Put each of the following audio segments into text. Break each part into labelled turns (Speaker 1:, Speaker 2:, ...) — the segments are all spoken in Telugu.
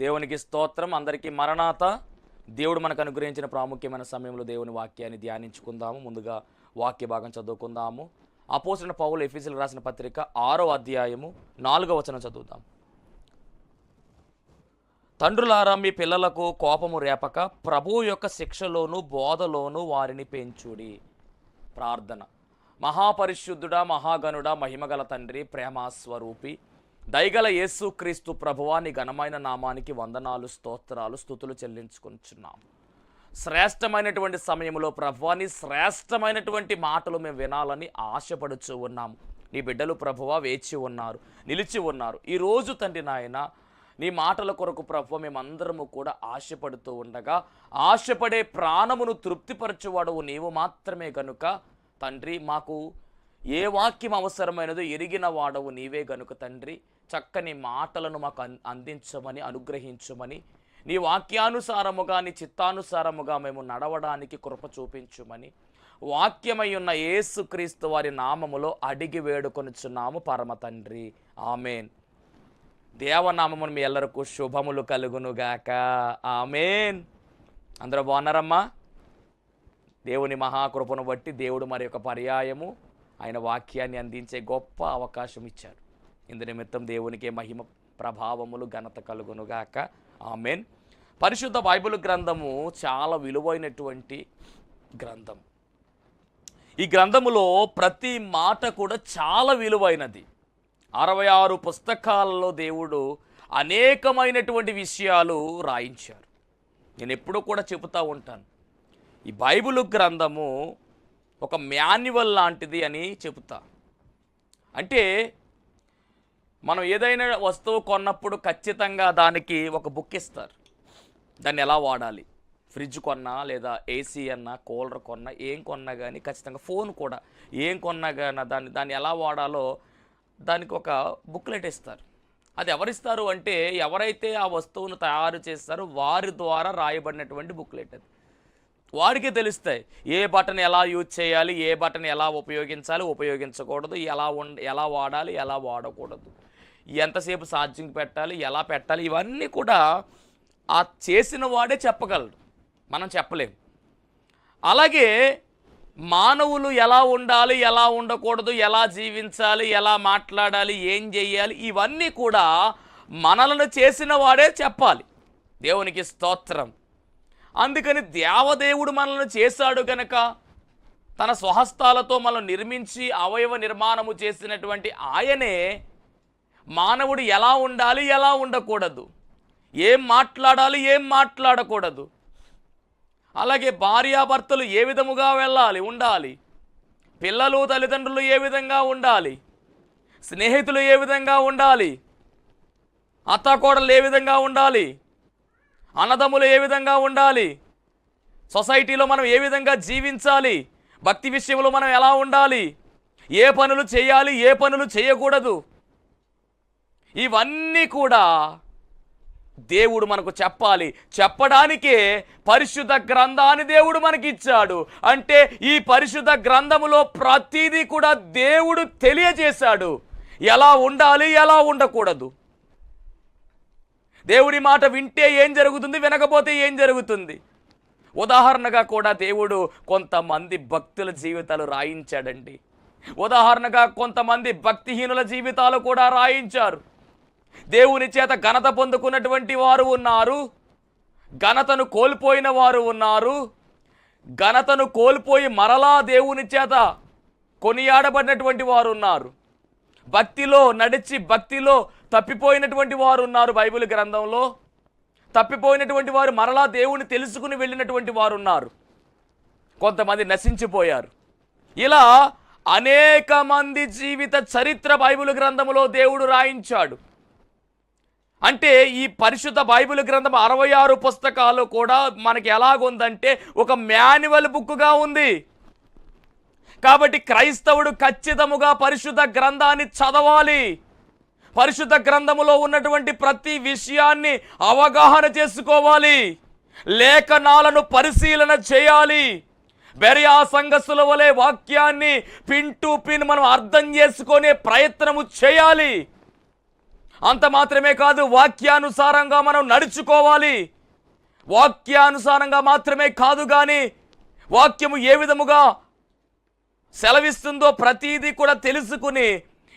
Speaker 1: దేవునికి స్తోత్రం. అందరికీ మరణాత. దేవుడు మనకు అనుగ్రహించిన ప్రాముఖ్యమైన సమయంలో దేవుని వాక్యాన్ని ధ్యానించుకుందాము. ముందుగా వాక్య భాగం చదువుకుందాము. అపోస్తలుడైన పౌలు ఎఫెసీయులకు రాసిన పత్రిక 6వ అధ్యాయము 4వ వచనం చదువుదాం. తండ్రులారా, మీ పిల్లలకు కోపము రేపక ప్రభువు యొక్క శిక్షలోను బోధలోను వారిని పెంచుడి. ప్రార్థన. మహాపరిశుద్ధుడా, మహాగణుడా, మహిమగల తండ్రి, ప్రేమస్వరూపి, దయగల యేసు క్రీస్తు ప్రభువా, నీ ఘనమైన నామానికి వందనాలు, స్తోత్రాలు, స్తుతులు చెల్లించుకొనిచున్నాము. శ్రేష్టమైనటువంటి సమయంలో ప్రభువా, నీ శ్రేష్టమైనటువంటి మాటలు మేము వినాలని ఆశపడుచు ఉన్నాము. నీ బిడ్డలు ప్రభువా వేచి ఉన్నారు, నిలిచి ఉన్నారు. ఈరోజు తండ్రి నాయన, నీ మాటల కొరకు ప్రభువా మేమందరము కూడా ఆశపడుతూ ఉండగా, ఆశపడే ప్రాణమును తృప్తిపరచువాడవు నీవు మాత్రమే గనుక తండ్రి, మాకు ఏ వాక్యం అవసరమైనదో ఎరిగిన వాడవు నీవే గనుక తండ్రి, చక్కని మాటలను మాకు అందించమని, అనుగ్రహించమని, నీ వాక్యానుసారముగా, నీ చిత్తానుసారముగా మేము నడవడానికి కృప చూపించుమని వాక్యమై ఉన్న యేసుక్రీస్తు వారి నామములో అడిగి వేడుకొనుచున్నాము పరమ తండ్రి. ఆమెన్. దేవనామమును మీ ఎల్లరకు శుభములు కలుగునుగాక. ఆమెన్. అందరూ బాగున్నారమ్మా? దేవుని మహాకృపను బట్టి దేవుడు మరి ఒక పర్యాయము ఆయన వాక్యాన్ని అందించే గొప్ప అవకాశం ఇచ్చారు. ఇందు నిమిత్తం దేవునికే మహిమ, ప్రభావములు, ఘనత కలుగునుగాక. ఆమెన్. పరిశుద్ధ బైబిల్ గ్రంథము చాలా విలువైనటువంటి గ్రంథం. ఈ గ్రంథములో ప్రతి మాట కూడా చాలా విలువైనది. 66 పుస్తకాలలో దేవుడు అనేకమైనటువంటి విషయాలు రాయించారు. నేను ఎప్పుడూ కూడా చెబుతూ ఉంటాను, ఈ బైబిల్ గ్రంథము ఒక మాన్యువల్ లాంటిది అని చెబుతా. అంటే మనం ఏదైనా వస్తువు కొన్నప్పుడు ఖచ్చితంగా దానికి ఒక బుక్ ఇస్తారు. దాన్ని ఎలా వాడాలి, ఫ్రిడ్జ్ కొన్నా లేదా ఏసీ అన్నా, కూలర్ కొన్నా, ఏం కొన్నా కానీ, ఖచ్చితంగా ఫోన్ కూడా ఏం కొన్నా కానీ దాన్ని ఎలా వాడాలో దానికి ఒక బుక్లెట్ ఇస్తారు. అది ఎవరిస్తారు అంటే ఎవరైతే ఆ వస్తువును తయారు చేస్తారో వారి ద్వారా రాయబడినటువంటి బుక్లెట్. అది వాడికి తెలుస్తాయి ఏ బటన్ ఎలా యూజ్ చేయాలి, ఏ బటన్ ఎలా ఉపయోగించాలి, ఉపయోగించకూడదు, ఎలా వాడాలి, ఎలా వాడకూడదు, ఎంతసేపు ఛార్జింగ్ పెట్టాలి, ఎలా పెట్టాలి, ఇవన్నీ కూడా ఆ చేసిన వాడే చెప్పగలడు, మనం చెప్పలేం. అలాగే మానవులు ఎలా ఉండాలి, ఎలా ఉండకూడదు, ఎలా జీవించాలి, ఎలా మాట్లాడాలి, ఏం చేయాలి, ఇవన్నీ కూడా మనలను చేసిన వాడే చెప్పాలి. దేవునికి స్తోత్రం. అందుకని దేవదేవుడు మనల్ని చేశాడు కనుక తన స్వహస్తాలతో మనల్ని నిర్మించి అవయవ నిర్మాణము చేసినటువంటి ఆయనే మానవుడు ఎలా ఉండాలి, ఎలా ఉండకూడదు, ఏం మాట్లాడాలి, ఏం మాట్లాడకూడదు, అలాగే భార్యాభర్తలు ఏ విధముగా ఉండాలి, పిల్లలు తల్లిదండ్రులు ఏ విధంగా ఉండాలి, స్నేహితులు ఏ విధంగా ఉండాలి, అత్తాకోడలు ఏ విధంగా ఉండాలి, అన్నదమ్ములు ఏ విధంగా ఉండాలి, సొసైటీలో మనం ఏ విధంగా జీవించాలి, భక్తి విషయంలో మనం ఎలా ఉండాలి, ఏ పనులు చేయాలి, ఏ పనులు చేయకూడదు, ఇవన్నీ కూడా దేవుడు మనకు చెప్పాలి. చెప్పడానికే పరిశుద్ధ గ్రంథాన్ని దేవుడు మనకి ఇచ్చాడు. అంటే ఈ పరిశుద్ధ గ్రంథములో ప్రతిదీ కూడా దేవుడు తెలియజేశాడు. ఎలా ఉండాలి, ఎలా ఉండకూడదు. దేవుడి మాట వింటే ఏం జరుగుతుంది, వినకపోతే ఏం జరుగుతుంది. ఉదాహరణగా కూడా దేవుడు కొంతమంది భక్తుల జీవితాలు రాయించాడండి. ఉదాహరణగా కొంతమంది భక్తిహీనుల జీవితాలు కూడా రాయించారు. దేవుని చేత ఘనత పొందుకున్నటువంటి వారు ఉన్నారు, ఘనతను కోల్పోయిన వారు ఉన్నారు, ఘనతను కోల్పోయి మరలా దేవుని చేత కొనియాడబడినటువంటి వారు ఉన్నారు, భక్తిలో నడిచి భక్తిలో తప్పిపోయినటువంటి వారు ఉన్నారు. బైబిల్ గ్రంథంలో తప్పిపోయినటువంటి వారు మరలా దేవుని తెలుసుకుని వెళ్ళినటువంటి వారు ఉన్నారు, కొంతమంది నశించిపోయారు. ఇలా అనేక మంది జీవిత చరిత్ర బైబిల్ గ్రంథంలో దేవుడు రాయించాడు. అంటే ఈ పరిశుద్ధ బైబిల్ గ్రంథం 66 పుస్తకాలు కూడా మనకి ఎలాగుందంటే ఒక మాన్యువల్ బుక్గా ఉంది. కాబట్టి క్రైస్తవుడు ఖచ్చితముగా పరిశుద్ధ గ్రంథాన్ని చదవాలి. పరిశుద్ధ గ్రంథములో ఉన్నటువంటి ప్రతి విషయాన్ని అవగాహన చేసుకోవాలి, లేఖనాలను పరిశీలన చేయాలి. బెరియా సంఘస్థుల వలె వాక్యాన్ని పిన్ టు పిన్ మనం అర్థం చేసుకునే ప్రయత్నము చేయాలి. అంత మాత్రమే కాదు, వాక్యానుసారంగా మనం నడుచుకోవాలి. వాక్యానుసారంగా మాత్రమే కాదు కానీ వాక్యము ఏ విధముగా సెలవిస్తుందో ప్రతీది కూడా తెలుసుకుని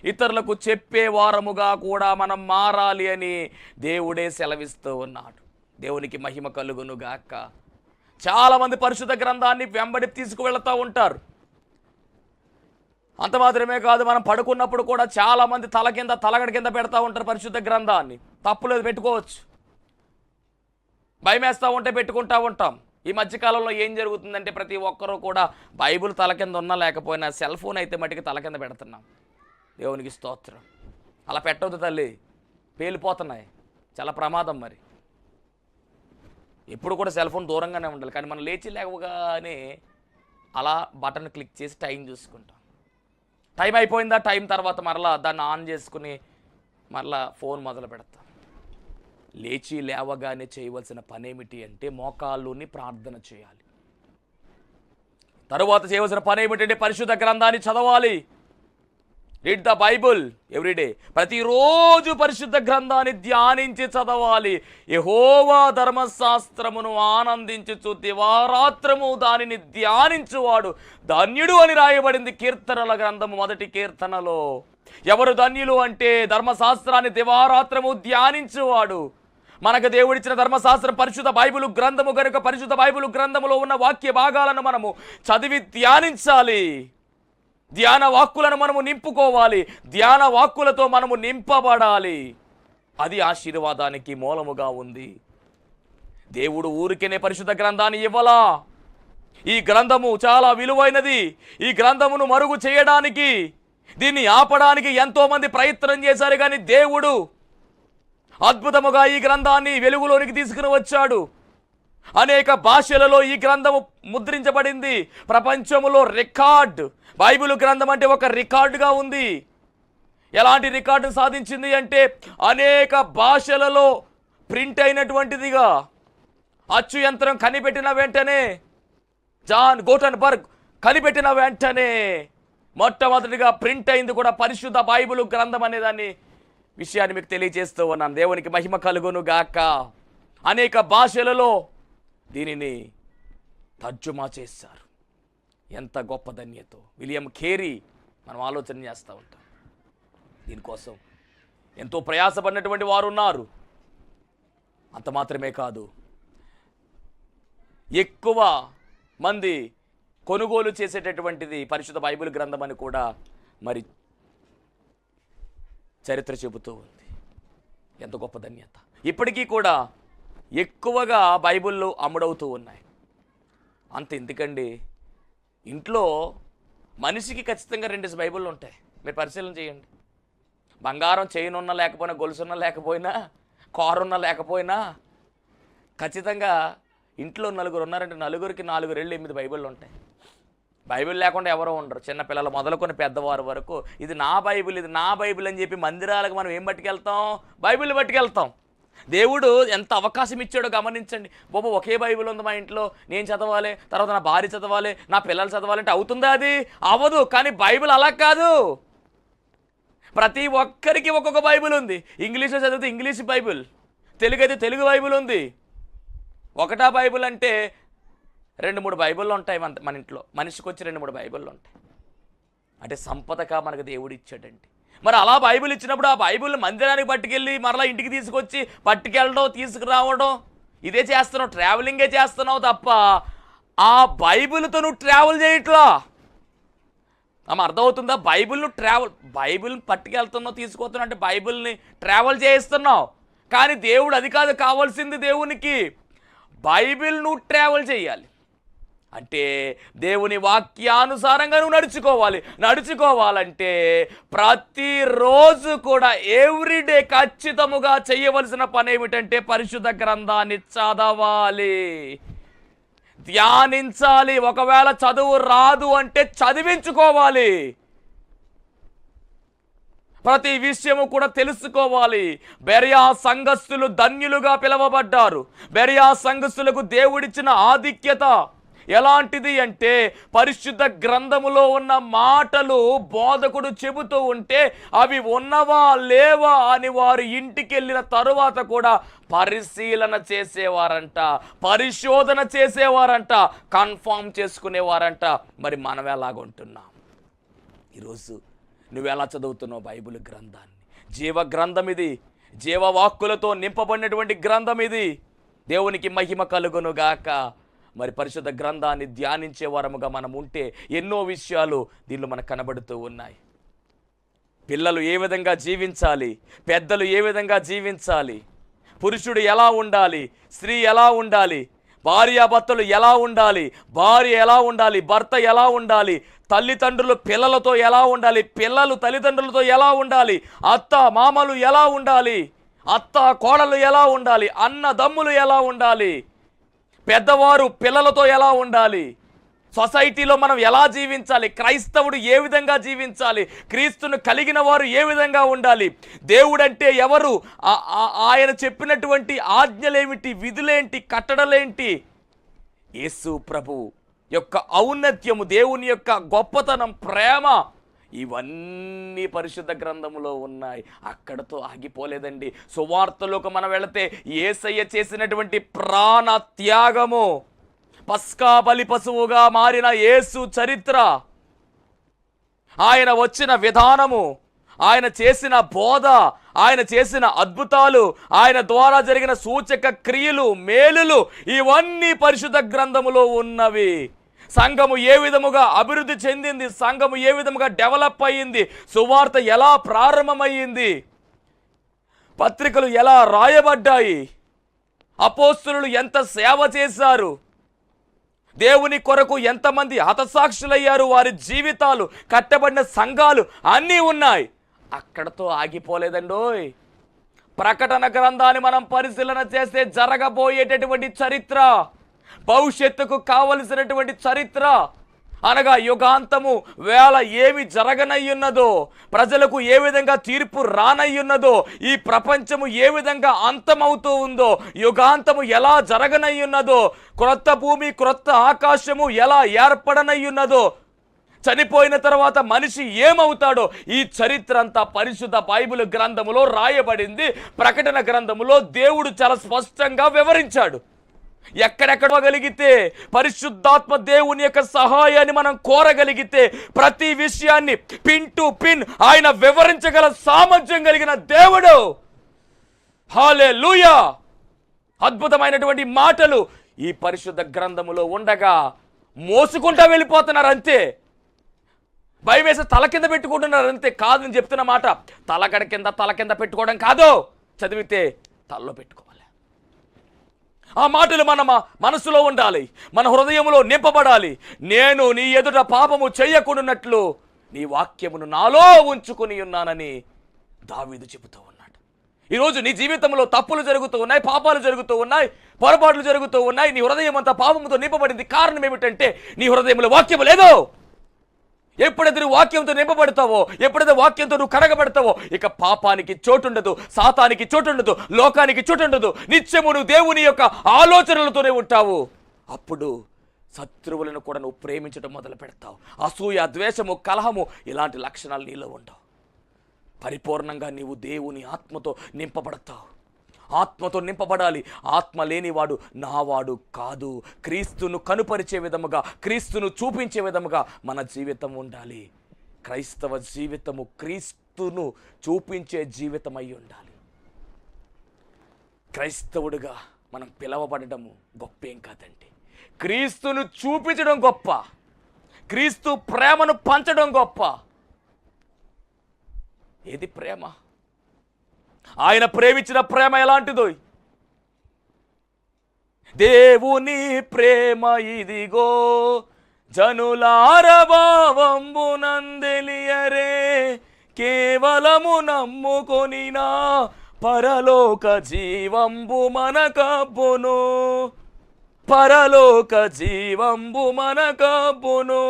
Speaker 1: ఇతరులకు చెప్పే వారముగా కూడా మనం మారాలి అని దేవుడే సెలవిస్తూ ఉన్నాడు. దేవునికి మహిమ కలుగును గాక. చాలామంది పరిశుద్ధ గ్రంథాన్ని వెంబడి తీసుకువెళుతూ ఉంటారు. అంత మాత్రమే కాదు, మనం పడుకున్నప్పుడు కూడా చాలామంది తలగడ కింద పెడతా ఉంటారు పరిశుద్ధ గ్రంథాన్ని. తప్పులేదు, పెట్టుకోవచ్చు. భయం వేస్తూ ఉంటే పెట్టుకుంటూ ఉంటాం. ఈ మధ్యకాలంలో ఏం జరుగుతుందంటే ప్రతి ఒక్కరూ కూడా బైబిల్ తల కింద ఉన్నా లేకపోయినా సెల్ ఫోన్ అయితే మటుకు తల కింద పెడుతున్నాం. దేవునికి స్తోత్రం. అలా పెట్టవద్దు తల్లి, పేలిపోతున్నాయి, చాలా ప్రమాదం. మరి ఎప్పుడు కూడా సెల్ ఫోన్ దూరంగానే ఉండాలి. కానీ మనం లేచి లేవగానే అలా బటన్ క్లిక్ చేసి టైం చూసుకుంటాం. టైం అయిపోయిందా, టైం తర్వాత మరలా దాన్ని ఆన్ చేసుకుని మరలా ఫోన్ మొదలు పెడతాం. లేచి లేవగానే చేయవలసిన పని ఏమిటి అంటే మోకాళ్ళుని ప్రార్థన చేయాలి. తరువాత చేయవలసిన పని ఏమిటంటే పరిశుద్ధ గ్రంథాన్ని చదవాలి. Read the Bible everyday. ప్రతిరోజు పరిశుద్ధ గ్రంథాన్ని ధ్యానించి చదవాలి. యెహోవా ధర్మశాస్త్రమును ఆనందించుచు దివారాత్రము దానిని ధ్యానించువాడు ధన్యుడు అని రాయబడింది కీర్తనల గ్రంథము 1వ కీర్తనలో. ఎవరు ధన్యులు అంటే ధర్మశాస్త్రాన్ని దివారాత్రము ధ్యానించువాడు. మనకు దేవుడిచ్చిన ధర్మశాస్త్రం పరిశుద్ధ బైబిలు గ్రంథము కనుక పరిశుద్ధ బైబిలు గ్రంథములో ఉన్న వాక్య భాగాలను మనము చదివి ధ్యానించాలి. ధ్యాన వాక్కులను మనము నింపుకోవాలి. ధ్యాన వాక్కులతో మనము నింపబడాలి. అది ఆశీర్వాదానికి మూలముగా ఉంది. దేవుడు ఊరికేనే పరిశుద్ధ గ్రంథాన్ని ఇవ్వలా. ఈ గ్రంథము చాలా విలువైనది. ఈ గ్రంథమును మరుగు చేయడానికి, దీన్ని ఆపడానికి ఎంతోమంది ప్రయత్నం చేశారు. కానీ దేవుడు అద్భుతముగా ఈ గ్రంథాన్ని వెలుగులోనికి తీసుకుని వచ్చాడు. అనేక భాషలలో ఈ గ్రంథము ముద్రించబడింది. ప్రపంచములో రికార్డ్, బైబిల్ గ్రంథం అంటే ఒక రికార్డుగా ఉంది. ఎలాంటి రికార్డు సాధించింది అంటే అనేక భాషలలో ప్రింట్ అయినటువంటిదిగా. అచ్చు యంత్రం కనిపెట్టిన వెంటనే, జాన్ గోటన్బర్గ్ కనిపెట్టిన వెంటనే మొట్టమొదటిగా ప్రింట్ అయింది కూడా పరిశుద్ధ బైబిల్ గ్రంథం అనేదాన్ని విషయాన్ని మీకు తెలియజేస్తూ ఉన్నాను. దేవునికి మహిమ కలుగును గాక. అనేక భాషలలో దీనిని తర్జుమా చేశారు. ఎంత గొప్ప ధన్యతో. విలియం కేరీ మనం ఆలోచన చేస్తూ ఉంటాం. దీనికోసం ఎంతో ప్రయాసపడినటువంటి వారు ఉన్నారు. అంత మాత్రమే కాదు, ఎక్కువ మంది కొనుగోలు చేసేటటువంటిది పరిశుద్ధ బైబిల్ గ్రంథం అని కూడా మరి చరిత్ర చెబుతూ ఉంది. ఎంత గొప్ప ధన్యత. ఇప్పటికీ కూడా ఎక్కువగా బైబిళ్ళు అమ్ముడవుతూ ఉన్నాయి. అంత ఎందుకండి, ఇంట్లో మనిషికి ఖచ్చితంగా 2 బైబిళ్ళు ఉంటాయి. మీరు పరిశీలన చేయండి. బంగారం చైన్ ఉన్నా లేకపోయినా, గొలుసున్నా లేకపోయినా, కారు ఉన్నా లేకపోయినా ఖచ్చితంగా ఇంట్లో నలుగురు ఉన్నారంటే నలుగురికి 4 రెళ్ళు 8 బైబిళ్ళు ఉంటాయి. బైబిల్ లేకుండా ఎవరో ఉండరు. చిన్నపిల్లలు మొదలుకొని పెద్దవారు వరకు ఇది నా బైబిల్, ఇది నా బైబిల్ అని చెప్పి మందిరాలకు మనం ఏం పట్టుకెళ్తాం? బైబిల్ పట్టుకెళ్తాం. దేవుడు ఎంత అవకాశం ఇచ్చాడో గమనించండి. బాబు ఒకే బైబిల్ ఉంది మా ఇంట్లో, నేను చదవాలి, తర్వాత నా భార్య చదవాలి, నా పిల్లలు చదవాలంటే అవుతుందా? అది అవ్వదు. కానీ బైబిల్ అలా కాదు. ప్రతి ఒక్కరికి ఒక్కొక్క బైబిల్ ఉంది. ఇంగ్లీష్లో చదివితే ఇంగ్లీష్ బైబిల్, తెలుగు అయితే తెలుగు బైబిల్ ఉంది. ఒకటా బైబిల్ అంటే 2-3 బైబిళ్ళు ఉంటాయి మన ఇంట్లో. మనిషికి వచ్చి 2-3 బైబిళ్ళు ఉంటాయి. అంటే సంపదగా మనకు దేవుడు ఇచ్చాడండి. మరి అలా బైబిల్ ఇచ్చినప్పుడు ఆ బైబిల్ని మందిరానికి పట్టుకెళ్ళి మరలా ఇంటికి తీసుకొచ్చి పట్టుకెళ్ళడం, తీసుకురావడం ఇదే చేస్తున్నావు, ట్రావెలింగే చేస్తున్నావు తప్ప ఆ బైబిల్తో నువ్వు ట్రావెల్ చేయట్లా. అర్థమవుతుందా? బైబిల్ని పట్టుకెళ్తున్నావు, తీసుకొస్తున్నావు అంటే బైబిల్ని ట్రావెల్ చేయిస్తున్నావు. కానీ దేవుడు అది కాదు కావాల్సింది. దేవునికి బైబిల్ నువ్వు ట్రావెల్ చేయాలి అంటే దేవుని వాక్యానుసారంగా నువ్వు నడుచుకోవాలంటే ప్రతిరోజు కూడా ఎవ్రీడే ఖచ్చితముగా చేయవలసిన పని ఏమిటంటే పరిశుద్ధ గ్రంథాన్ని చదవాలి, ధ్యానించాలి. ఒకవేళ చదువు రాదు అంటే చదివించుకోవాలి. ప్రతి విషయము కూడా తెలుసుకోవాలి. బెరియా సంఘస్థులు ధన్యులుగా పిలువబడ్డారు. బెరియా సంఘస్థులకు దేవుడిచ్చిన ఆధిక్యత ఎలాంటిది అంటే పరిశుద్ధ గ్రంథములో ఉన్న మాటలు బోధకుడు చెబుతూ ఉంటే అవి ఉన్నవా లేవా అని వారు ఇంటికి వెళ్ళిన తరువాత కూడా పరిశీలన చేసేవారంట, పరిశోధన చేసేవారంట, కన్ఫామ్ చేసుకునేవారంట. మరి మనం ఎలాగుంటున్నాం? ఈరోజు నువ్వు ఎలా చదువుతున్నావు బైబిల్ గ్రంథాన్ని? జీవ గ్రంథం ఇది, జీవవాక్కులతో నింపబడినటువంటి గ్రంథం ఇది. దేవునికి మహిమ కలుగునుగాక. మరి పరిశుద్ధ గ్రంథాన్ని ధ్యానించే వారముగా మనం ఉంటే ఎన్నో విషయాలు దీనిలో మనకు కనబడుతూ ఉన్నాయి. పిల్లలు ఏ విధంగా జీవించాలి, పెద్దలు ఏ విధంగా జీవించాలి, పురుషుడు ఎలా ఉండాలి, స్త్రీ ఎలా ఉండాలి, భార్యాభర్తలు ఎలా ఉండాలి, భార్య ఎలా ఉండాలి, భర్త ఎలా ఉండాలి, తల్లిదండ్రులు పిల్లలతో ఎలా ఉండాలి, పిల్లలు తల్లిదండ్రులతో ఎలా ఉండాలి, అత్త మామలు ఎలా ఉండాలి, అత్త కోడలు ఎలా ఉండాలి, అన్నదమ్ములు ఎలా ఉండాలి, పెద్దవారు పిల్లలతో ఎలా ఉండాలి, సొసైటీలో మనం ఎలా జీవించాలి, క్రైస్తవుడు ఏ విధంగా జీవించాలి, క్రీస్తును కలిగిన వారు ఏ విధంగా ఉండాలి, దేవుడంటే ఎవరు, ఆయన చెప్పినటువంటి ఆజ్ఞలేమిటి, విధులేంటి, కట్టడలేంటి, యేసు ప్రభు యొక్క ఔన్నత్యము, దేవుని యొక్క గొప్పతనం, ప్రేమ, ఇవన్నీ పరిశుద్ధ గ్రంథములో ఉన్నాయి. అక్కడతో ఆగిపోలేదండి. సువార్తలోకి మనం వెళితే యేసయ్య చేసినటువంటి ప్రాణ త్యాగము, పస్కా బలి పశువుగా మారిన యేసు చరిత్ర, ఆయన వచ్చిన విధానము, ఆయన చేసిన బోధ, ఆయన చేసిన అద్భుతాలు, ఆయన ద్వారా జరిగిన సూచక క్రియలు, మేలులు, ఇవన్నీ పరిశుద్ధ గ్రంథములో ఉన్నవి. సంఘము ఏ విధముగా అభివృద్ధి చెందింది, సంఘము ఏ విధముగా డెవలప్ అయ్యింది, సువార్త ఎలా ప్రారంభమయ్యింది, పత్రికలు ఎలా రాయబడ్డాయి, అపోస్తలులు ఎంత సేవ చేశారు, దేవుని కొరకు ఎంతమంది హతసాక్షులయ్యారు, వారి జీవితాలు, కట్టబడిన సంఘాలు అన్నీ ఉన్నాయి. అక్కడతో ఆగిపోలేదండోయ్. ప్రకటన గ్రంథాన్ని మనం పరిశీలన చేస్తే జరగబోయేటటువంటి చరిత్ర, భవిష్యత్తుకు కావలసినటువంటి చరిత్ర, అనగా యుగాంతము వేళ ఏమి జరగనయ్యున్నదో, ప్రజలకు ఏ విధంగా తీర్పు రానయ్యున్నదో, ఈ ప్రపంచము ఏ విధంగా అంతమవుతూ ఉందో, యుగాంతము ఎలా జరగనయ్యున్నదో, క్రొత్త భూమి క్రొత్త ఆకాశము ఎలా ఏర్పడనయ్యున్నదో, చనిపోయిన తర్వాత మనిషి ఏమవుతాడో, ఈ చరిత్ర అంతా పరిశుద్ధ బైబిల్ గ్రంథములో రాయబడింది. ప్రకటన గ్రంథములో దేవుడు చాలా స్పష్టంగా వివరించాడు. ఎక్కడెక్కడగలిగితే పరిశుద్ధాత్మ దేవుని యొక్క సహాయాన్ని మనం కోరగలిగితే ప్రతి విషయాన్ని పిన్ టు పిన్ ఆయన వివరించగల సామర్థ్యం కలిగిన దేవుడు. హల్లెలూయా! అద్భుతమైనటువంటి మాటలు ఈ పరిశుద్ధ గ్రంథములో ఉండగా మోసుకుంటా వెళ్ళిపోతున్నారు అంతే. భయం వేసి తల కింద పెట్టుకుంటున్నారు అంతే. కాదని చెప్తున్న మాట, తల కింద పెట్టుకోవడం కాదు, చదివితే తలలో పెట్టుకోవాలి. ఆ మాటలు మన మనసులో ఉండాలి, మన హృదయంలో నింపబడాలి. నేను నీ ఎదుట పాపము చెయ్యకుండానట్లు నీ వాక్యమును నాలో ఉంచుకుని ఉన్నానని దావీదు చెబుతూ ఉన్నాడు. ఈరోజు నీ జీవితంలో తప్పులు జరుగుతూ ఉన్నాయి, పాపాలు జరుగుతూ ఉన్నాయి, పొరపాట్లు జరుగుతూ ఉన్నాయి. నీ హృదయం అంతా పాపముతో నింపబడింది. కారణం ఏమిటంటే నీ హృదయంలో వాక్యము లేదు. ఎప్పుడైతే నువ్వు వాక్యంతో నింపబడతావో, ఎప్పుడైతే వాక్యంతో నువ్వు కడగబడతావో, ఇక పాపానికి చోటుండదు, సాతానికి చోటుండదు, లోకానికి చోటుండదు. నిత్యము నువ్వు దేవుని యొక్క ఆలోచనలతోనే ఉంటావు. అప్పుడు శత్రువులను కూడా నువ్వు ప్రేమించడం మొదలు పెడతావు. అసూయ, ద్వేషము, కలహము, ఇలాంటి లక్షణాలు నీలో ఉండవు. పరిపూర్ణంగా నీవు దేవుని ఆత్మతో నింపబడతావు. ఆత్మతో నింపబడాలి. ఆత్మ లేనివాడు నావాడు కాదు. క్రీస్తును కనుపరిచే విధముగా, క్రీస్తును చూపించే విధముగా మన జీవితం ఉండాలి. క్రైస్తవ జీవితము క్రీస్తును చూపించే జీవితం అయి ఉండాలి. క్రైస్తవుడిగా మనం పిలవబడటము గొప్పేం కాదండి. క్రీస్తును చూపించడం గొప్ప, క్రీస్తు ప్రేమను పంచడం గొప్ప. ఏది ప్రేమ? ఆయన ప్రేమించిన ప్రేమ ఎలాంటిదో, దేవుని ప్రేమ ఇదిగో జనులారభావంబునందెలియరే, కేవలము నమ్ముకొనినా పరలోక జీవంబు మనకబ్బును, పరలోక జీవంబు మనకబ్బును.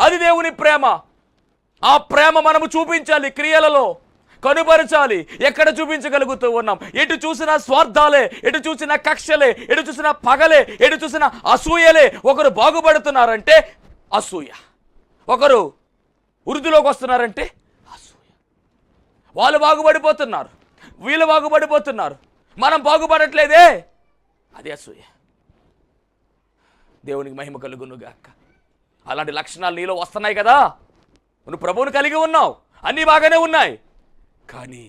Speaker 1: అది దేవుని ప్రేమ. ఆ ప్రేమ మనము చూపించాలి క్రియలలో. కనుపరచాలి. ఎక్కడ చూపించగలుగుతూ ఉన్నాం? ఎటు చూసినా స్వార్థాలే, ఎటు చూసినా కక్షలే, ఎటు చూసినా పగలే, ఎటు చూసినా అసూయలే. ఒకరు బాగుపడుతున్నారంటే అసూయ, ఒకరు వృద్ధిలోకి వస్తున్నారంటే అసూయ. వాళ్ళు బాగుపడిపోతున్నారు, వీళ్ళు బాగుపడిపోతున్నారు, మనం బాగుపడట్లేదే, అది అసూయ. దేవునికి మహిమ కలుగును గాక. అలాంటి లక్షణాలు నీలో వస్తున్నాయి కదా, నువ్వు ప్రభువుని కలిగి ఉన్నావు, అన్నీ బాగానే ఉన్నాయి. కానీ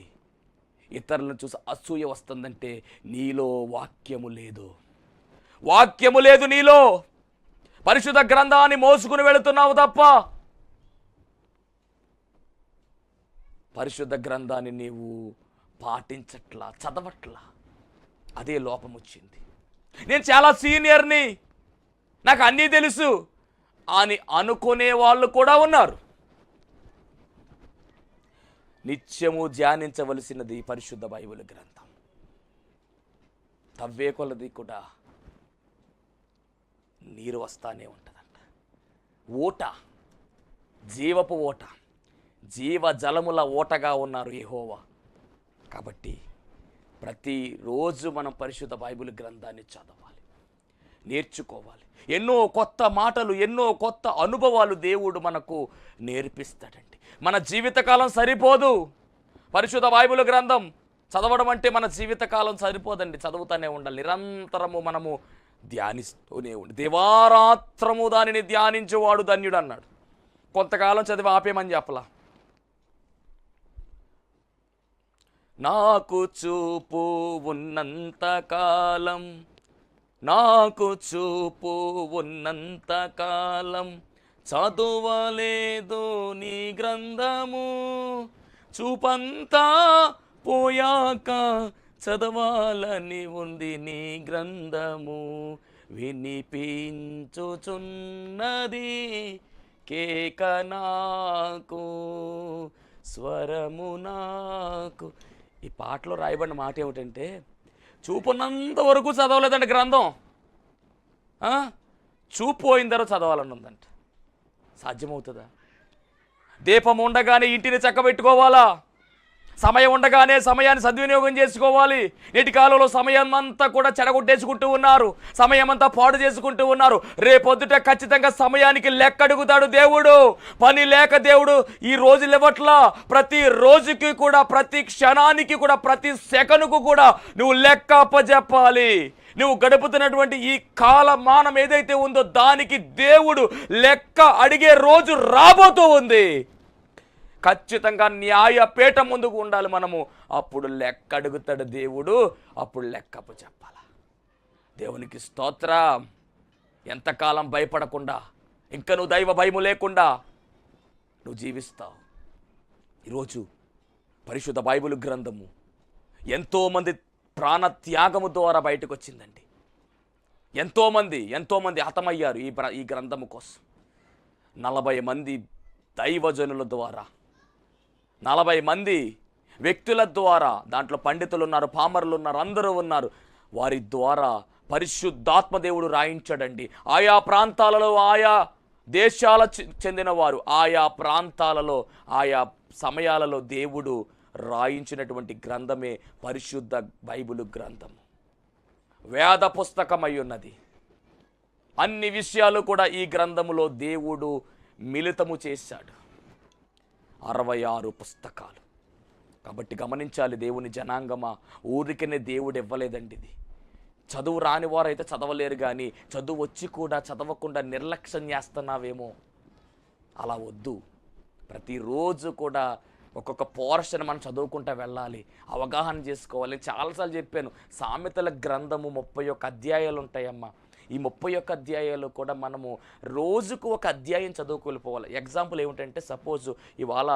Speaker 1: ఇతరులను చూసి అసూయ వస్తుందంటే నీలో వాక్యము లేదు, వాక్యము లేదు నీలో. పరిశుద్ధ గ్రంథాన్ని మోసుకుని వెళుతున్నావు తప్ప పరిశుద్ధ గ్రంథాన్ని నీవు పాటించట్లా, చదవట్లా. అదే లోపం వచ్చింది. నేను చాలా సీనియర్ని, నాకు అన్నీ తెలుసు అని అనుకునే వాళ్ళు కూడా ఉన్నారు. నిత్యము ధ్యానించవలసినది పరిశుద్ధ బైబిల్ గ్రంథం. తవ్వే కొలది కూడా నీరు వస్తానే ఉంటుందంట. ఓట, జీవపు ఓట, జీవ జలముల ఓటగా ఉన్నారు యెహోవా. కాబట్టి ప్రతిరోజు మనం పరిశుద్ధ బైబిల్ గ్రంథాన్ని చదవాలి, నేర్చుకోవాలి. ఎన్నో కొత్త మాటలు, ఎన్నో కొత్త అనుభవాలు దేవుడు మనకు నేర్పిస్తాడండి. మన జీవితకాలం సరిపోదు. పరిశుద్ధ బైబిల్ గ్రంథం చదవడం అంటే మన జీవితకాలం సరిపోదండి, చదువుతూనే ఉండాలి. నిరంతరము మనము ధ్యానిస్తూనే ఉండి, దివారాత్రము దానిని ధ్యానించేవాడు ధన్యుడు అన్నాడు. కొంతకాలం చదివి ఆపేమని చెప్పలా. నాకు చూపు ఉన్నంత కాలం, నాకు చూపు ఉన్నంత కాలం చదువలేదు నీ గ్రంథము, చూపంతా పోయాక చదవాలని ఉంది నీ గ్రంథము. వినిపించుచున్నది కేక నాకు, స్వరము నాకు. ఈ పాటలో రాయబడిన మాట ఏమిటంటే, చూపున్నంత వరకు చదవలేదండి గ్రంథం, చూపు పోయిన తర్వాత చదవాలని ఉందంట. సాధ్యమవుతుందా? దీపం ఉండగానే ఇంటిని చక్కబెట్టుకోవాలా, సమయం ఉండగానే సమయాన్ని సద్వినియోగం చేసుకోవాలి. నేటి కాలంలో సమయం అంతా కూడా చెడగొట్టేసుకుంటూ ఉన్నారు, సమయం అంతా పాడు చేసుకుంటూ ఉన్నారు. రేపొద్దుట ఖచ్చితంగా సమయానికి లెక్క అడుగుతాడు దేవుడు. పని లేక దేవుడు ఈ రోజులు ఇవ్వట్లా. ప్రతి రోజుకి కూడా, ప్రతి క్షణానికి కూడా, ప్రతి సెకనుకు కూడా నువ్వు లెక్క అప్పజెప్పాలి. నువ్వు గడుపుతున్నటువంటి ఈ కాలమానం ఏదైతే ఉందో దానికి దేవుడు లెక్క అడిగే రోజు రాబోతూ ఉంది. ఖచ్చితంగా న్యాయపీఠం ముందుకు ఉండాలి మనము. అప్పుడు లెక్క అడుగుతాడు దేవుడు, అప్పుడు లెక్కపు చెప్పాల. దేవునికి స్తోత్రం. ఎంతకాలం భయపడకుండా, ఇంకా నువ్వు దైవ భయము లేకుండా నువ్వు జీవిస్తావు. ఈరోజు పరిశుద్ధ బైబిల్ గ్రంథము ఎంతోమంది ప్రాణ త్యాగము ద్వారా బయటకు వచ్చిందండి. ఎంతోమంది హతమయ్యారు ఈ గ్రంథము కోసం. 40 మంది దైవజనుల ద్వారా, 40 మంది వ్యక్తుల ద్వారా, దాంట్లో పండితులు ఉన్నారు, పామరులు ఉన్నారు, అందరూ ఉన్నారు. వారి ద్వారా పరిశుద్ధాత్మ దేవుడు రాయించాడండి. ఆయా ప్రాంతాలలో, ఆయా దేశాల చెందిన వారు, ఆయా ప్రాంతాలలో, ఆయా సమయాలలో దేవుడు రాయించినటువంటి గ్రంథమే పరిశుద్ధ బైబిల్ గ్రంథము. వేద పుస్తకమై ఉన్నది. అన్ని విషయాలు కూడా ఈ గ్రంథములో దేవుడు మిళితము చేశాడు. 66 పుస్తకాలు. కాబట్టి గమనించాలి దేవుని జనాంగమా, ఊరికనే దేవుడు ఇవ్వలేదండి ఇది. చదువు రాని వారైతే చదవలేరు, కానీ చదువు వచ్చి కూడా చదవకుండా నిర్లక్ష్యం చేస్తున్నావేమో. అలా వద్దు. ప్రతిరోజు కూడా ఒక్కొక్క పోర్షన్ మనం చదువుకుంటూ వెళ్ళాలి, అవగాహన చేసుకోవాలి. చాలాసార్లు చెప్పాను, సామెతల గ్రంథము 31 అధ్యాయాలు ఉంటాయమ్మా. ఈ 31 అధ్యాయాలు కూడా మనము రోజుకు ఒక అధ్యాయం చదువుకోలిపోవాలి. ఎగ్జాంపుల్ ఏమిటంటే, సపోజ్ ఇవాళ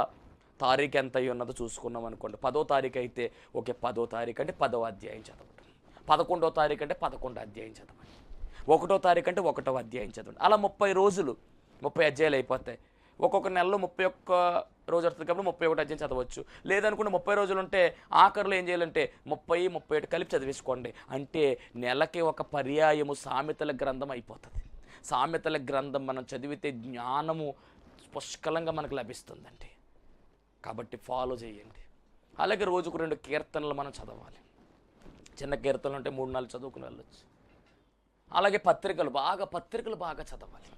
Speaker 1: తారీఖు ఎంత అయ్యి ఉన్నదో చూసుకున్నాం అనుకోండి. 10వ తారీఖు అయితే ఓకే, 10వ తారీఖు అంటే 10వ అధ్యాయం చదవటం, 11వ తారీఖు అంటే 11వ అధ్యాయం చదవండి, 1వ తారీఖు అంటే 1వ అధ్యాయం చదవండి. అలా 30 రోజులు 30 అధ్యాయాలు అయిపోతాయి. ఒక్కొక్క నెలలో 31 రోజు వస్తుంది కాబట్టి 31 అధ్యాయం చదవచ్చు. లేదనుకుంటే 30 రోజులు ఉంటే ఆఖరిలో ఏం చేయాలంటే 30, 31 కలిపి చదివేసుకోండి. అంటే నెలకి ఒక పర్యాయము సామెతల గ్రంథం అయిపోతుంది. సామెతల గ్రంథం మనం చదివితే జ్ఞానము పుష్కలంగా మనకు లభిస్తుందండి. కాబట్టి ఫాలో చేయండి. అలాగే రోజుకు 2 కీర్తనలు మనం చదవాలి. చిన్న కీర్తనలు అంటే 3-4 చదువుకుని వెళ్ళొచ్చు. అలాగే పత్రికలు బాగా చదవాలి.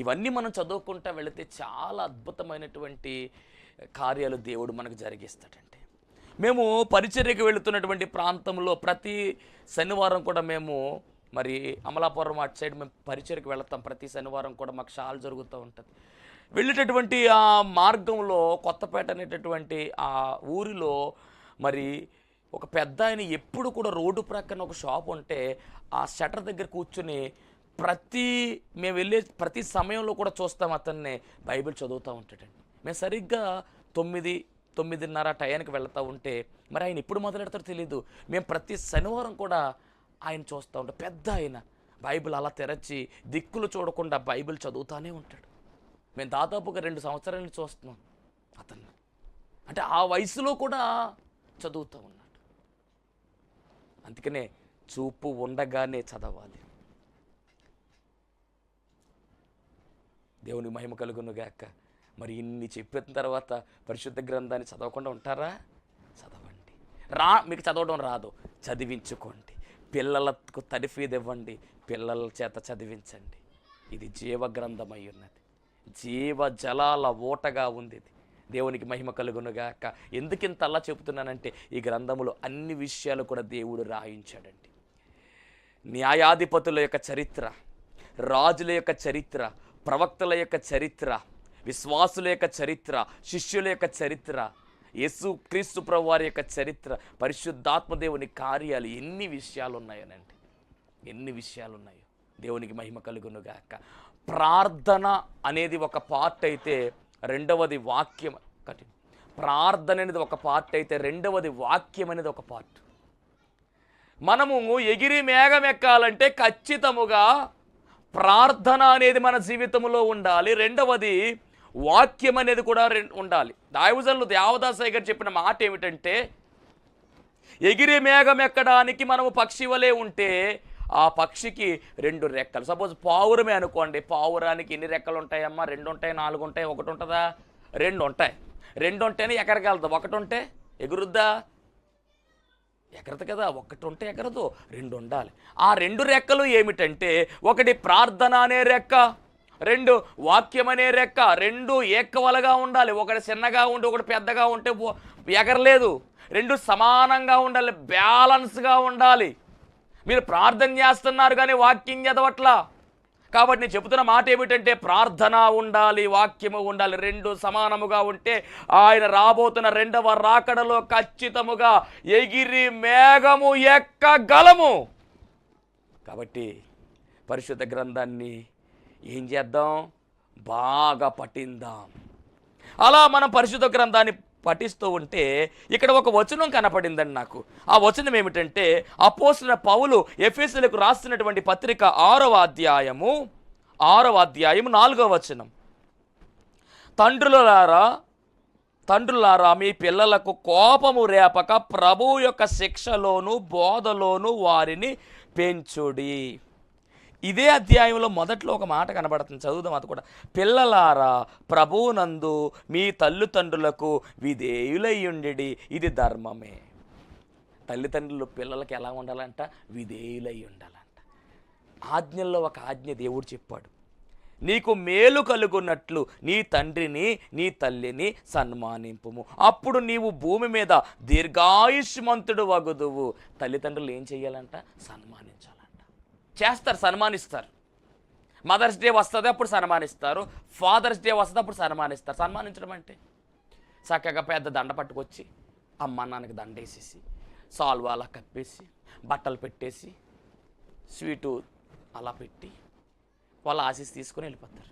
Speaker 1: ఇవన్నీ మనం చదువుకుంటూ వెళితే చాలా అద్భుతమైనటువంటి కార్యాలు దేవుడు మనకు జరిగిస్తాడండి. మేము పరిచర్యకు వెళుతున్నటువంటి ప్రాంతంలో ప్రతి శనివారం కూడా మేము మరి అమలాపురం అటు సైడ్ మేము పరిచర్యకు వెళతాం. ప్రతి శనివారం కూడా మాకు షాల్ జరుగుతూ ఉంటుంది. వెళ్ళేటటువంటి ఆ మార్గంలో కొత్తపేట అనేటటువంటి ఆ ఊరిలో మరి ఒక పెద్ద ఆయన ఎప్పుడు కూడా రోడ్డు ప్రక్కన ఒక షాప్ ఉంటే ఆ షటర్ దగ్గర కూర్చుని మేము వెళ్ళే ప్రతి సమయంలో కూడా చూస్తాం, అతన్ని బైబిల్ చదువుతూ ఉంటాడండి. మేము సరిగ్గా 9-9:30 టయానికి వెళ్తూ ఉంటే మరి ఆయన ఎప్పుడు మొదలెడతారో తెలియదు. మేము ప్రతి శనివారం కూడా ఆయన చూస్తూ ఉంటాం. పెద్ద ఆయన బైబిల్ అలా తెరచి దిక్కులు చూడకుండా బైబిల్ చదువుతూనే ఉంటాడు. మేము దాదాపుగా 2 సంవత్సరాలు చూస్తున్నాం అతన్ని. అంటే ఆ వయసులో కూడా చదువుతూ ఉన్నాడు. అందుకనే చూపు ఉండగానే చదవాలి. దేవుని మహిమ కలుగునుగాక. మరి ఇన్ని చెప్పిన తర్వాత పరిశుద్ధ గ్రంథాన్ని చదవకుండా ఉంటారా? చదవండి. మీకు చదవడం రాదు, చదివించుకోండి. పిల్లలకు తడిఫీది ఇవ్వండి, పిల్లల చేత చదివించండి. ఇది జీవ గ్రంథం అయి ఉన్నది, జీవ జలాల ఓటగా ఉంది. దేవునికి మహిమ కలుగునుగాక. ఎందుకింత అలా చెబుతున్నానంటే ఈ గ్రంథములో అన్ని విషయాలు కూడా దేవుడు రాయించాడండి. న్యాయాధిపతుల యొక్క చరిత్ర, రాజుల యొక్క చరిత్ర, ప్రవక్తల యొక్క చరిత్ర, విశ్వాసుల యొక్క చరిత్ర, శిష్యుల యొక్క చరిత్ర, యేసు క్రీస్తు ప్రభు వారి యొక్క చరిత్ర, పరిశుద్ధాత్మదేవుని కార్యాలు, ఎన్ని విషయాలు ఉన్నాయోనండి, ఎన్ని విషయాలు ఉన్నాయో. దేవునికి మహిమ కలుగునుగాక. ప్రార్థన అనేది ఒక పార్ట్ అయితే రెండవది వాక్యం. ప్రార్థన అనేది ఒక పార్ట్ అయితే రెండవది వాక్యం అనేది ఒక పార్ట్. మనము ఎగిరి మేఘం ఎక్కాలంటే ఖచ్చితముగా ప్రార్థన అనేది మన జీవితంలో ఉండాలి. రెండవది వాక్యం అనేది కూడా ఉండాలి. దైవజనులు దేవదాసయ్య గారు చెప్పిన మాట ఏమిటంటే, ఎగిరి మేఘం ఎక్కడానికి మనము పక్షి వలె ఉంటే ఆ పక్షికి 2 రెక్కలు. సపోజ్ పావురమే అనుకోండి, పావురానికి ఎన్ని రెక్కలు ఉంటాయమ్మా? 2 ఉంటాయి, 4 ఉంటాయి, 1 ఉంటుందా? 2 ఉంటాయి. 2 ఉంటేనే ఎక్కడికి వెళ్తాం. 1 ఉంటే ఎగురుద్దా? ఎగరదు కదా. 1 ఉంటే ఎగరదు, 2 ఉండాలి. ఆ 2 రెక్కలు ఏమిటంటే, 1 ప్రార్థన అనే రెక్క, 2 వాక్యం అనే రెక్క. 2 ఏకవలగా ఉండాలి. 1 చిన్నగా ఉండి 1 పెద్దగా ఉంటే ఎగరలేదు. 2 సమానంగా ఉండాలి, బ్యాలెన్స్గా ఉండాలి. మీరు ప్రార్థన చేస్తున్నారు కానీ వాక్యం చదవట్లా. కాబట్టి నేను చెబుతున్న మాట ఏమిటంటే, ప్రార్థన ఉండాలి, వాక్యము ఉండాలి. 2 సమానముగా ఉంటే ఆయన రాబోతున్న రెండవ రాకడలో ఖచ్చితముగా ఎగిరి మేఘము ఎక్కగలము. కాబట్టి పరిశుద్ధ గ్రంథాన్ని ఏం చేద్దాం? బాగా పఠిందాం. అలా మనం పరిశుద్ధ గ్రంథాన్ని పఠిస్తూ ఉంటే ఇక్కడ ఒక వచనం కనపడిందండి నాకు. ఆ వచనం ఏమిటంటే, అపోస్తలుడైన పౌలు ఎఫెసీయులకు రాస్తున్నటువంటి పత్రిక 6వ అధ్యాయము 4వ వచనం. తండ్రులారా మీ పిల్లలకు కోపము రేపక ప్రభువు యొక్క శిక్షలోను బోధలోను వారిని పెంచుడి. ఇదే అధ్యాయంలో మొదట్లో ఒక మాట కనబడుతుంది, చదువుదాం అది కూడా. పిల్లలారా ప్రభువునందు మీ తల్లిదండ్రులకు విధేయులయ్యుండి, ఇది ధర్మమే. తల్లిదండ్రులు పిల్లలకి ఎలా ఉండాలంట? విధేయులై ఉండాలంట. ఆజ్ఞల్లో ఒక ఆజ్ఞ దేవుడు చెప్పాడు, నీకు మేలు కలుగున్నట్లు నీ తండ్రిని నీ తల్లిని సన్మానింపుము, అప్పుడు నీవు భూమి మీద దీర్ఘాయుష్మంతుడు వగుదువు. తల్లిదండ్రులు ఏం చెయ్యాలంట? సన్మానించాలంట. చేస్తారు, సన్మానిస్తారు. మదర్స్ డే వస్తుంది అప్పుడు సన్మానిస్తారు, ఫాదర్స్ డే వస్తుంది అప్పుడు సన్మానిస్తారు. సన్మానించడం అంటే చక్కగా పెద్ద దండ పట్టుకొచ్చి అమ్మ నాన్నకి దండ వేసేసి సాల్వా అలా కప్పేసి బట్టలు పెట్టేసి స్వీటు అలా పెట్టి వాళ్ళ ఆశీస్ తీసుకొని వెళ్ళిపోతారు.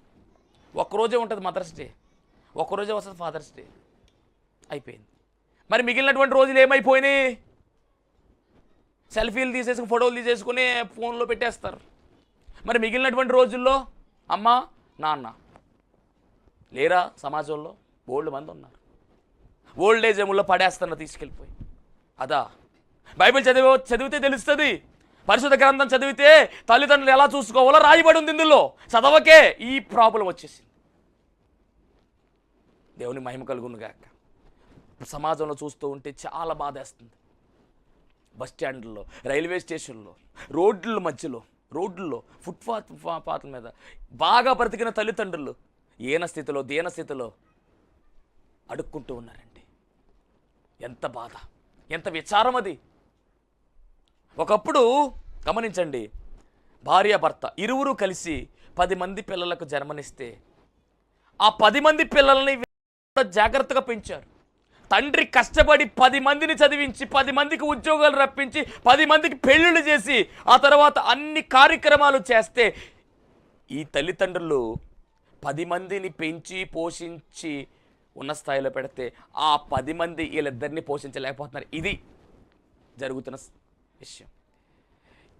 Speaker 1: ఒక్కరోజే ఉంటుంది మదర్స్ డే, ఒక్కరోజే వస్తుంది ఫాదర్స్ డే, అయిపోయింది. మరి మిగిలినటువంటి రోజులు ఏమైపోయినాయి? సెల్ఫీలు తీసేసుకుని ఫోటోలు తీసేసుకుని ఫోన్లో పెట్టేస్తారు. మరి మిగిలినటువంటి రోజుల్లో అమ్మ నాన్న లేరా? సమాజంలో ఓల్డ్ మంది ఉన్నారు. ఓల్డ్ ఏజ్ ఏముల్లో పడేస్తున్నారు తీసుకెళ్ళిపోయి. అదా బైబిల్ చదివితే తెలుస్తుంది. పరిశుద్ధ గ్రంథం చదివితే తల్లిదండ్రులు ఎలా చూసుకోవాలో రాయబడి ఉంది ఇందులో. చదవకే ఈ ప్రాబ్లం వచ్చేసింది. దేవుని మహిమ కలుగును గాక. సమాజంలో చూస్తూ ఉంటే చాలా బాధేస్తుంది. బస్ స్టాండ్లో, రైల్వే స్టేషన్లో, రోడ్ల మధ్యలో, రోడ్లలో, ఫుట్పాత్ల మీద బాగా బ్రతికిన తల్లిదండ్రులు దీన స్థితిలో అడుక్కుంటూ ఉన్నారండి. ఎంత బాధ, ఎంత విచారం అది. ఒకప్పుడు గమనించండి, భార్యాభర్త ఇరువురు కలిసి 10 మంది పిల్లలకు జన్మనిస్తే ఆ 10 మంది పిల్లల్ని జాగ్రత్తగా పెంచారు. తండ్రి కష్టపడి 10 మందిని చదివించి 10 మందికి ఉద్యోగాలు రప్పించి 10 మందికి పెళ్ళిళ్ళు చేసి ఆ తర్వాత అన్ని కార్యక్రమాలు చేస్తే ఈ తల్లిదండ్రులు 10 మందిని పెంచి పోషించి ఉన్న స్థాయిలో పెడితే ఆ 10 మంది వీళ్ళిద్దరిని పోషించలేకపోతున్నారు. ఇది జరుగుతున్న విషయం.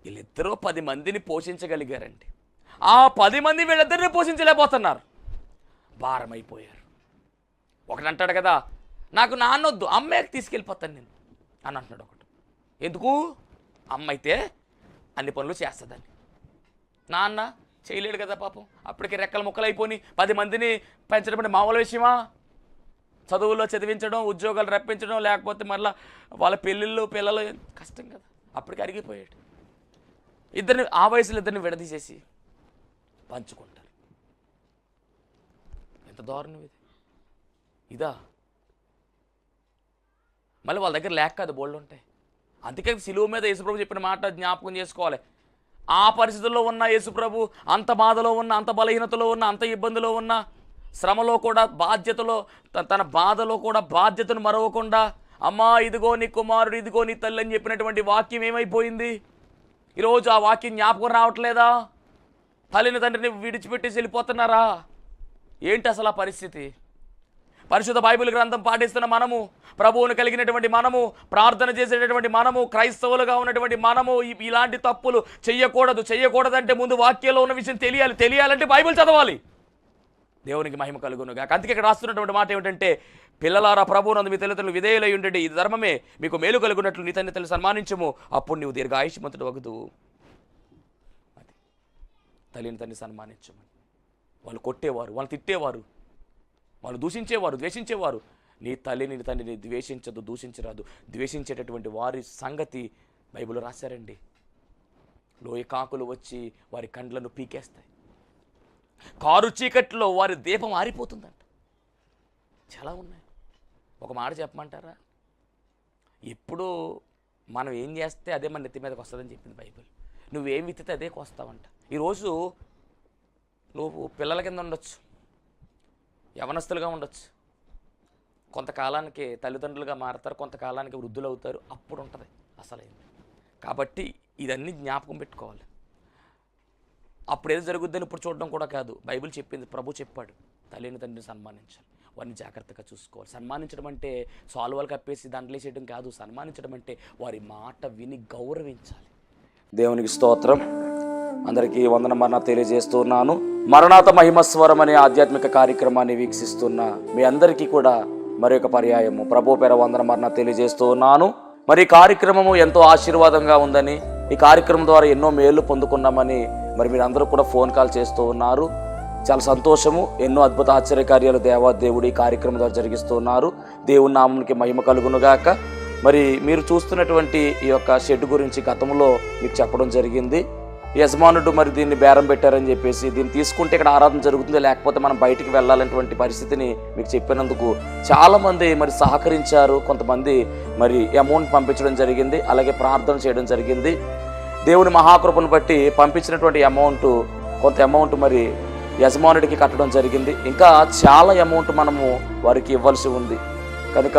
Speaker 1: వీళ్ళిద్దరూ 10 మందిని పోషించగలిగారండి. ఆ 10 మంది వీళ్ళిద్దరిని పోషించలేకపోతున్నారు, భారమైపోయారు. ఒకటి అంటాడు కదా, నాకు నాన్నొద్దు, అమ్మాయికి తీసుకెళ్ళిపోతాను నేను అని అంటున్నాడు ఒకటి. ఎందుకు? అమ్మ అయితే అన్ని పనులు చేస్తుందని. నాన్న చేయలేడు కదా పాపం, అప్పటికి రెక్కలు ముక్కలు అయిపోయి 10 మందిని పెంచడం అంటే మామూలు విషయమా? చదువుల్లో చదివించడం, ఉద్యోగాలు రప్పించడం, లేకపోతే మళ్ళీ వాళ్ళ పిల్లలు కష్టం కదా. అప్పటికి అరిగిపోయాడు. ఆ వయసులో ఇద్దరిని విడదీసేసి పంచుకుంటారు. ఎంత దారుణం ఇది! ఇదా? మళ్ళీ వాళ్ళ దగ్గర లేక కాదు, బోళ్ళు ఉంటాయి. అందుకే సిలువ మీద యేసుప్రభు చెప్పిన మాట జ్ఞాపకం చేసుకోవాలి. ఆ పరిస్థితుల్లో ఉన్న యేసుప్రభు అంత బాధలో ఉన్న, అంత బలహీనతలో ఉన్న, అంత ఇబ్బందిలో ఉన్న, శ్రమలో కూడా బాధ్యతలో, తన బాధలో కూడా బాధ్యతను మరవకుండా, అమ్మా ఇదిగో నీ కుమారుడు, ఇదిగో నీ తల్లి అని చెప్పినటువంటి వాక్యం ఏమైపోయింది? ఈరోజు ఆ వాక్యం జ్ఞాపకం రావట్లేదా? తల్లిని తండ్రిని విడిచిపెట్టేసి వెళ్ళిపోతున్నారా? ఏంటి అసలు ఆ పరిస్థితి? పరిశుద్ధ బైబిల్ గ్రంథం పాటిస్తున్న మనము, ప్రభువును కలిగినటువంటి మనము, ప్రార్థన చేసేటటువంటి మనము, క్రైస్తవులుగా ఉన్నటువంటి మనము ఇలాంటి తప్పులు చేయకూడదంటే ముందు వాక్యంలో ఉన్న విషయం తెలియాలంటే బైబిల్ చదవాలి. దేవునికి మహిమ కలుగునుగా. అందుకే ఇక్కడ రాస్తున్నటువంటి మాట ఏమిటంటే, పిల్లలారా ప్రభువునందు మీ తల్లిదండ్రులు విధేయులై ఉండండి, ఇది ధర్మమే, మీకు మేలు కలుగునట్లు నీ తల్లి సన్మానించము, అప్పుడు నీవు దీర్ఘాయుష్మంతుడు వగుదువు. అది తల్లిని తండ్రి సన్మానించమని. వాళ్ళు కొట్టేవారు, వాళ్ళు తిట్టేవారు, వాళ్ళు దూషించేవారు, ద్వేషించేవారు. నీ తల్లిని నీ తండ్రిని ద్వేషించదు, దూషించరాదు. ద్వేషించేటటువంటి వారి సంగతి బైబిల్లో రాశారండి. లోయ కాకులు వచ్చి వారి కండ్లను పీకేస్తాయి, కారు చీకట్లో వారి దీపం ఆరిపోతుందంట. చాలా ఉన్నాయి. ఒక మాట చెప్పమంటారా? ఎప్పుడు మనం ఏం చేస్తే అదే మన నెత్తి మీదకి వస్తుందని చెప్పింది బైబిల్. నువ్వేం విత్తితే అదే కోస్తావంట. ఈరోజు నువ్వు పిల్లల కింద ఉండొచ్చు, యవనస్తులుగా ఉండొచ్చు, కొంతకాలానికి తల్లిదండ్రులుగా మారతారు, కొంతకాలానికి వృద్ధులు అవుతారు, అప్పుడు ఉంటుంది అసలైంది. కాబట్టి ఇదన్నీ జ్ఞాపకం పెట్టుకోవాలి. అప్పుడు ఏదో జరుగుద్దని ఇప్పుడు చూడడం కూడా కాదు. బైబిల్ చెప్పింది, ప్రభు చెప్పాడు, తల్లిని తండ్రిని సన్మానించాలి, వారిని జాగ్రత్తగా చూసుకోవాలి. సన్మానించడం అంటే సాల్వాలు కప్పేసి దండలే చేయడం కాదు. సన్మానించడం అంటే వారి మాట విని గౌరవించాలి. దేవునికి స్తోత్రం. అందరికీ వందన మరణాత తెలియజేస్తున్నాను. మరణాత మహిమస్వరం అనే ఆధ్యాత్మిక కార్యక్రమాన్ని వీక్షిస్తున్న మీ అందరికీ కూడా మరొక పర్యాయము ప్రభు పేర వందన మరణాత తెలియజేస్తూ ఉన్నాను. మరి ఈ కార్యక్రమము ఎంతో ఆశీర్వాదంగా ఉందని, ఈ కార్యక్రమం ద్వారా ఎన్నో మేళ్లు పొందుకున్నామని మరి మీరు అందరూ కూడా ఫోన్ కాల్ చేస్తూ ఉన్నారు. చాలా సంతోషము. ఎన్నో అద్భుత ఆశ్చర్యకార్యాలు దేవాదేవుడు ఈ కార్యక్రమం ద్వారా జరిగిస్తూ ఉన్నారు. దేవుని నామమునికి మహిమ కలుగునుగాక. మరి మీరు చూస్తున్నటువంటి ఈ యొక్క షెడ్ గురించి గతంలో మీకు చెప్పడం జరిగింది. యజమానుడు మరి దీన్ని బేరం పెట్టారని చెప్పేసి, దీన్ని తీసుకుంటే ఇక్కడ ఆరాధన జరుగుతుంది, లేకపోతే మనం బయటికి వెళ్ళాలనేటువంటి పరిస్థితిని మీకు చెప్పినందుకు చాలామంది మరి సహకరించారు. కొంతమంది మరి అమౌంట్ పంపించడం జరిగింది, అలాగే ప్రార్థన చేయడం జరిగింది. దేవుని మహాకృపను బట్టి పంపించినటువంటి కొంత అమౌంట్ మరి యజమానుడికి కట్టడం జరిగింది. ఇంకా చాలా అమౌంట్ మనము వారికి ఇవ్వాల్సి ఉంది. కనుక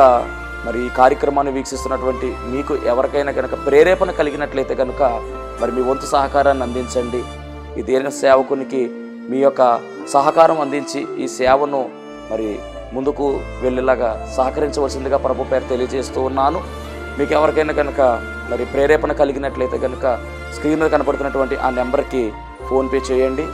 Speaker 1: మరి ఈ కార్యక్రమాన్ని వీక్షిస్తున్నటువంటి మీకు ఎవరికైనా కనుక ప్రేరేపణ కలిగినట్లయితే కనుక మరి మీ వంతు సహకారాన్ని అందించండి. ఈ దీన సేవకునికి మీ యొక్క సహకారం అందించి ఈ సేవను మరి ముందుకు వెళ్ళేలాగా సహకరించవలసిందిగా ప్రభు పేరు తెలియజేస్తూ ఉన్నాను. మీకు ఎవరికైనా కనుక మరి ప్రేరేపణ కలిగినట్లయితే కనుక స్క్రీన్ మీద కనపడుతున్నటువంటి ఆ నెంబర్కి ఫోన్పే చేయండి,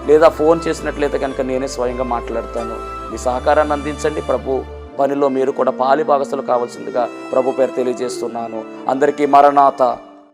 Speaker 1: లేదా ఫోన్ చేసినట్లయితే కనుక నేనే స్వయంగా మాట్లాడతాను. మీ సహకారాన్ని అందించండి. ప్రభు పనిలో మీరు కూడా పాలి భాగస్తులు కావాల్సిందిగా ప్రభు పేరు తెలియజేస్తున్నాను. అందరికీ మరణాత.